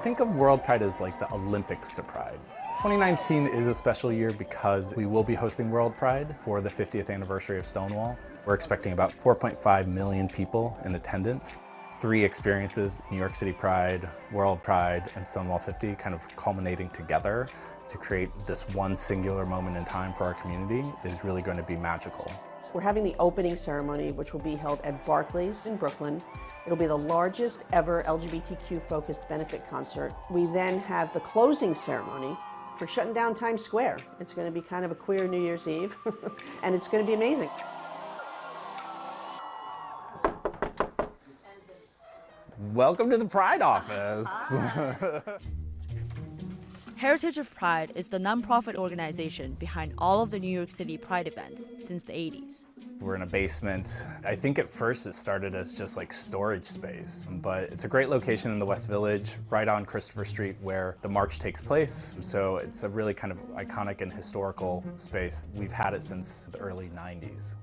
Think of World Pride as like the Olympics to Pride. 2019 is a special year because we will be hosting World Pride for the 50th anniversary of Stonewall. We're expecting about 4.5 million people in attendance. 3 experiences, New York City Pride, World Pride, and Stonewall 50, kind of culminating together to create this one singular moment in time for our community is really going to be magical. We're having the opening ceremony, which will be held at Barclays in Brooklyn. It'll be the largest ever LGBTQ-focused benefit concert. We then have the closing ceremony for shutting down Times Square. It's going to be kind of a queer New Year's Eve, and it's going to be amazing. Welcome to the Pride office. Heritage of Pride is the nonprofit organization behind all of the New York City Pride events since the 80s. We're in a basement. I think at first it started as just like storage space, but it's a great location in the West Village, right on Christopher Street where the march takes place. So it's a really kind of iconic and historical space. We've had it since the early 90s.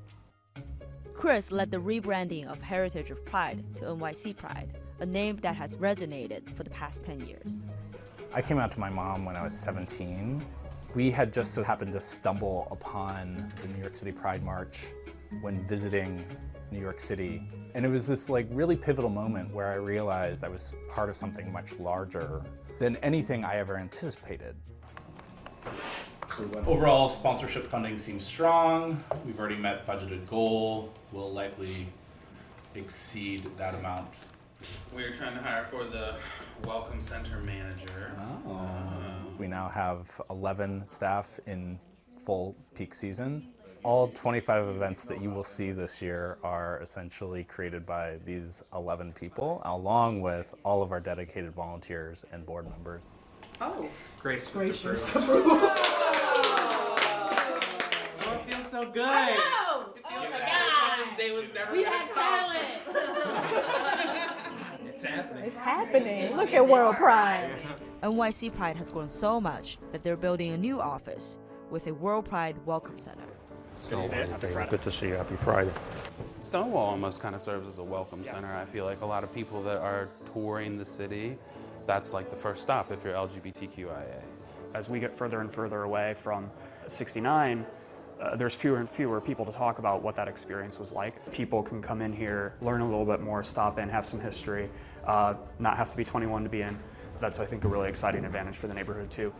Chris led the rebranding of Heritage of Pride to NYC Pride, a name that has resonated for the past 10 years. I came out to my mom when I was 17. We had just so happened to stumble upon the New York City Pride March when visiting New York City. And it was this like really pivotal moment where I realized I was part of something much larger than anything I ever anticipated. Overall, sponsorship funding seems strong. We've already met budgeted goal. We'll likely exceed that amount. We're trying to hire for the Welcome Center manager. We now have 11 staff in full peak season. All 25 events that you will see this year are essentially created by these 11 people, along with all of our dedicated volunteers and board members. Oh, gracious Gracious approval. Oh, it feels so good. I know. It feels Oh my like God. this day was never We gonna have come. talent. It's happening. It's happening. Look at World Pride. NYC Pride has grown so much that they're building a new office with a World Pride Welcome Center. Good to see you. Happy Friday. Stonewall almost kind of serves as a welcome center. I feel like a lot of people that are touring the city, that's like the first stop if you're LGBTQIA. As we get further and further away from 69, there's fewer and fewer people to talk about what that experience was like. People can come in here, learn a little bit more, stop in, have some history, not have to be 21 to be in. That's, I think, a really exciting advantage for the neighborhood, too.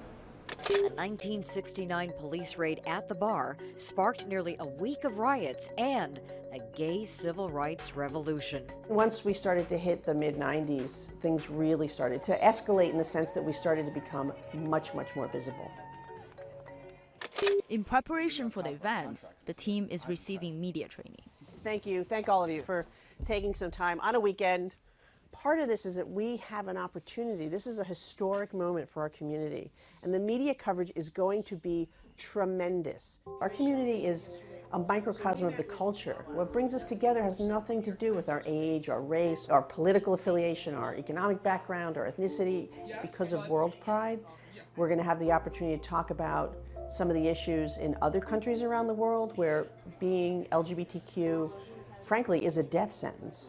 A 1969 police raid at the bar sparked nearly a week of riots and a gay civil rights revolution. Once we started to hit the mid-90s, things really started to escalate in the sense that we started to become much, much more visible. In preparation for the events, the team is receiving media training. Thank you. Thank all of you for taking some time on a weekend. Part of this is that we have an opportunity. This is a historic moment for our community, and the media coverage is going to be tremendous. Our community is a microcosm of the culture. What brings us together has nothing to do with our age, our race, our political affiliation, our economic background, our ethnicity. Because of World Pride, we're going to have the opportunity to talk about some of the issues in other countries around the world where being LGBTQ, frankly, is a death sentence.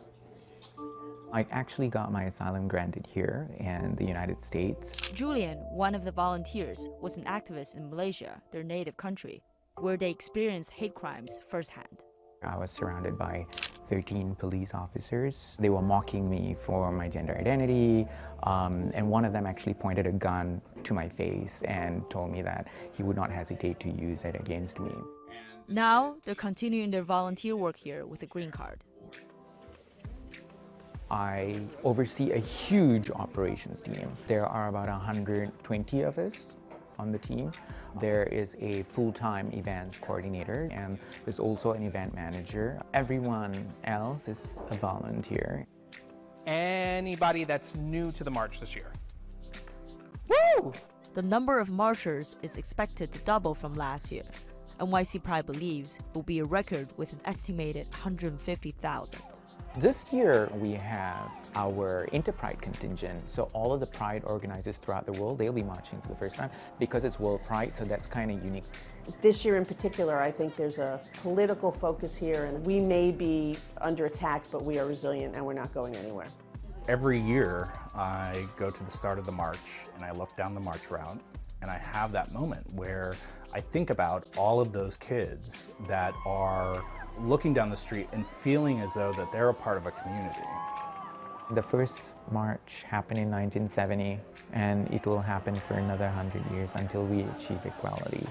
I actually got my asylum granted here in the United States. Julian, one of the volunteers, was an activist in Malaysia, their native country, where they experienced hate crimes firsthand. I was surrounded by 13 police officers. They were mocking me for my gender identity, and one of them actually pointed a gun to my face and told me that he would not hesitate to use it against me. Now, they're continuing their volunteer work here with a green card. I oversee a huge operations team. There are about 120 of us on the team. There is a full-time events coordinator, and there's also an event manager. Everyone else is a volunteer. Anybody that's new to the march this year? Woo! The number of marchers is expected to double from last year. NYC Pride believes it will be a record with an estimated 150,000. This year we have our Interpride contingent, so all of the Pride organizers throughout the world, they'll be marching for the first time because it's World Pride, so that's kind of unique. This year in particular, I think there's a political focus here, and we may be under attack, but we are resilient and we're not going anywhere. Every year, I go to the start of the march and I look down the march route and I have that moment where I think about all of those kids that are looking down the street and feeling as though that they're a part of a community. The first march happened in 1970, and it will happen for another 100 years until we achieve equality.